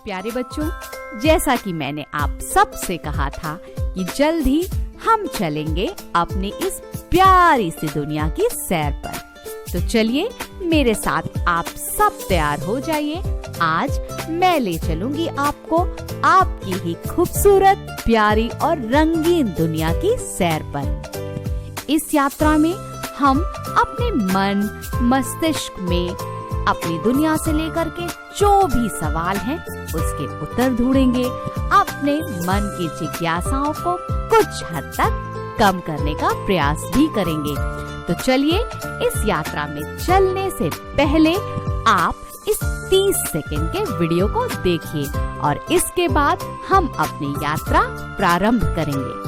प्यारे बच्चों, जैसा कि मैंने आप सबसे कहा था कि जल्द ही हम चलेंगे अपनी इस प्यारी सी दुनिया की सैर पर। तो चलिए मेरे साथ आप सब तैयार हो जाइए। आज मैं ले चलूंगी आपको आपकी ही खूबसूरत, प्यारी और रंगीन दुनिया की सैर पर। इस यात्रा में हम अपने मन, मस्तिष्क में अपनी दुनिया से लेकर के जो भी सवाल हैं उसके उत्तर ढूंढेंगे। अपने मन की जिज्ञासाओं को कुछ हद तक कम करने का प्रयास भी करेंगे। तो चलिए इस यात्रा में चलने से पहले आप इस 30 सेकंड के वीडियो को देखिए और इसके बाद हम अपनी यात्रा प्रारंभ करेंगे।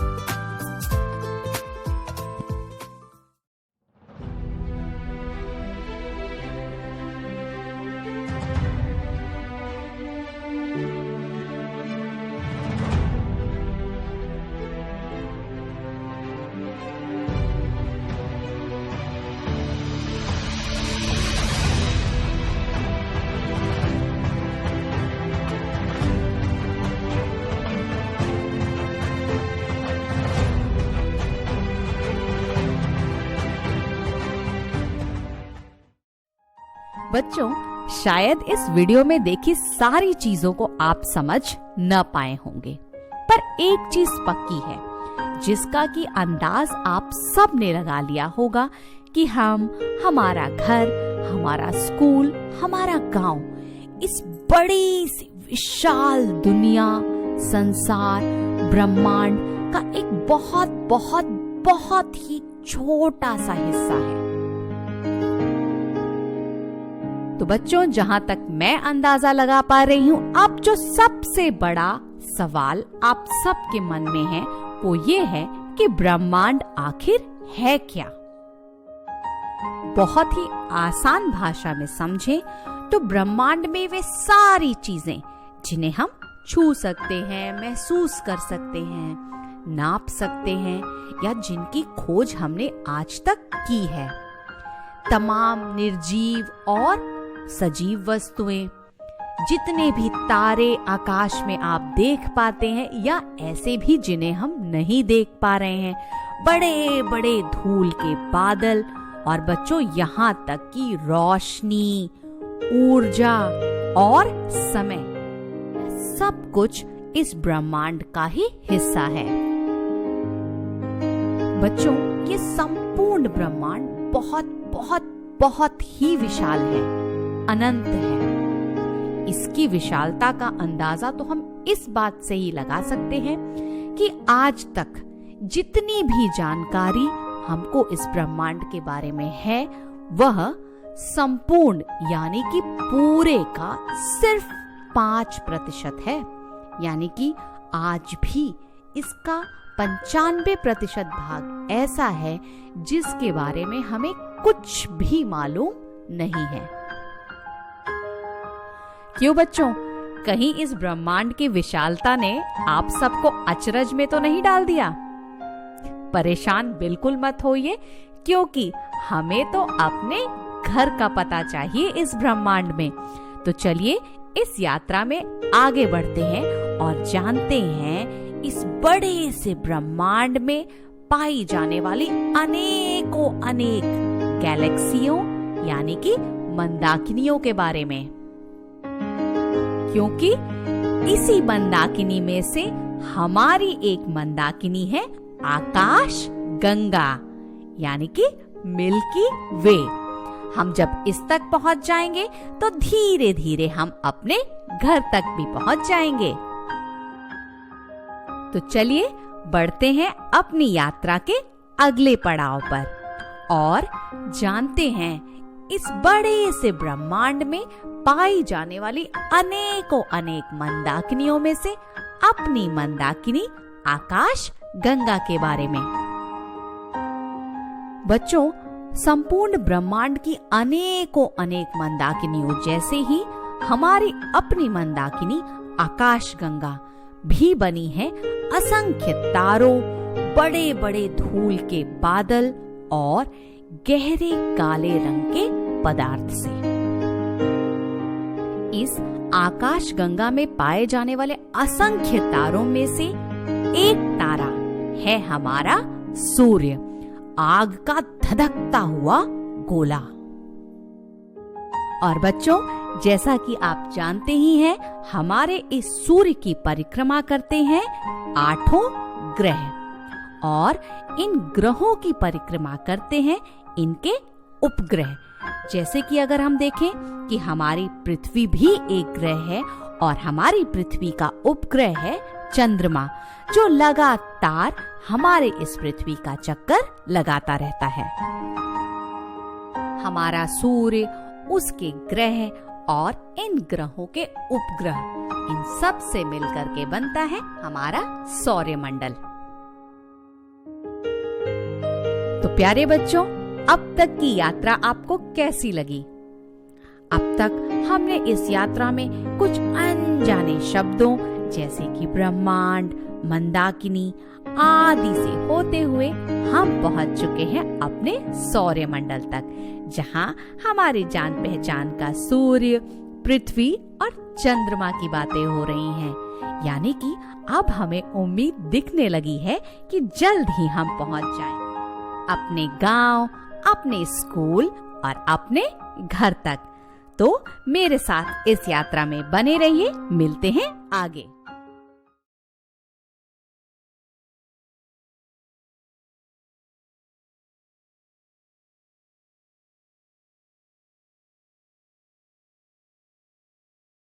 बच्चों, शायद इस वीडियो में देखी सारी चीजों को आप समझ न पाए होंगे, पर एक चीज पक्की है जिसका कि अंदाज आप सब ने लगा लिया होगा कि हमारा घर, हमारा स्कूल, हमारा गांव, इस बड़ी सी विशाल दुनिया, संसार, ब्रह्मांड का एक बहुत बहुत बहुत ही छोटा सा हिस्सा है। तो बच्चों, जहां तक मैं अंदाजा लगा पा रही हूँ, अब जो सबसे बड़ा सवाल आप सबके मन में है वो ये है कि ब्रह्मांड आखिर है क्या। बहुत ही आसान भाषा में समझें तो ब्रह्मांड में वे सारी चीजें जिन्हें हम छू सकते हैं, महसूस कर सकते हैं, नाप सकते हैं या जिनकी खोज हमने आज तक की है, तमाम निर्जीव और सजीव वस्तुएं, जितने भी तारे आकाश में आप देख पाते हैं या ऐसे भी जिन्हें हम नहीं देख पा रहे हैं, बड़े बड़े धूल के बादल और बच्चों यहाँ तक कि रोशनी, ऊर्जा और समय, सब कुछ इस ब्रह्मांड का ही हिस्सा है। बच्चों, ये संपूर्ण ब्रह्मांड बहुत बहुत बहुत ही विशाल है, अनंत है। इसकी विशालता का अंदाजा तो हम इस बात से ही लगा सकते हैं कि आज तक जितनी भी जानकारी हमको इस ब्रह्मांड के बारे में है वह संपूर्ण यानी कि पूरे का सिर्फ 5% है। यानी कि आज भी इसका 95% भाग ऐसा है जिसके बारे में हमें कुछ भी मालूम नहीं है। क्यों बच्चों, कहीं इस ब्रह्मांड की विशालता ने आप सबको अचरज में तो नहीं डाल दिया? परेशान बिल्कुल मत होइए, क्योंकि हमें तो अपने घर का पता चाहिए इस ब्रह्मांड में। तो चलिए इस यात्रा में आगे बढ़ते हैं और जानते हैं इस बड़े से ब्रह्मांड में पाई जाने वाली अनेकों अनेक गैलेक्सियों यानी कि मंदाकिनियों के बारे में। क्योंकि इसी मंदाकिनी में से हमारी एक मंदाकिनी है आकाश गंगा यानी कि मिल्की वे। हम जब इस तक पहुंच जाएंगे तो धीरे धीरे हम अपने घर तक भी पहुंच जाएंगे। तो चलिए बढ़ते हैं अपनी यात्रा के अगले पड़ाव पर और जानते हैं इस बड़े से ब्रह्मांड में पाई जाने वाली अनेकों अनेक मंदाकिनियों में से अपनी मंदाकिनी आकाश गंगा के बारे में। बच्चों, संपूर्ण ब्रह्मांड की अनेकों अनेक मंदाकिनियों जैसे ही हमारी अपनी मंदाकिनी आकाश गंगा भी बनी है असंख्य तारों, बड़े बड़े धूल के बादल और गहरे काले रंग के पदार्थ से। इस आकाश गंगा में पाए जाने वाले असंख्य तारों में से एक तारा है हमारा सूर्य, आग का धधकता हुआ गोला। और बच्चों, जैसा कि आप जानते ही हैं, हमारे इस सूर्य की परिक्रमा करते हैं 8 ग्रह, और इन ग्रहों की परिक्रमा करते हैं इनके उपग्रह। जैसे कि अगर हम देखें कि हमारी पृथ्वी भी एक ग्रह है, और हमारी पृथ्वी का उपग्रह है चंद्रमा, जो लगातार हमारे इस पृथ्वी का चक्कर लगाता रहता है। हमारा सूर्य, उसके ग्रह और इन ग्रहों के उपग्रह, इन सब से मिलकर के बनता है हमारा सौरमंडल। तो प्यारे बच्चों, अब तक की यात्रा आपको कैसी लगी? अब तक हमने इस यात्रा में कुछ अनजाने शब्दों जैसे कि ब्रह्मांड, मंदाकिनी आदि से होते हुए हम पहुंच चुके हैं अपने सौरमंडल तक, जहां हमारे जान पहचान का सूर्य, पृथ्वी और चंद्रमा की बातें हो रही हैं। यानी कि अब हमें उम्मीद दिखने लगी है कि जल्द ही हम पहुंच जाएं अपने गांव, अपने स्कूल और अपने घर तक। तो मेरे साथ इस यात्रा में बने रहिए। मिलते हैं आगे।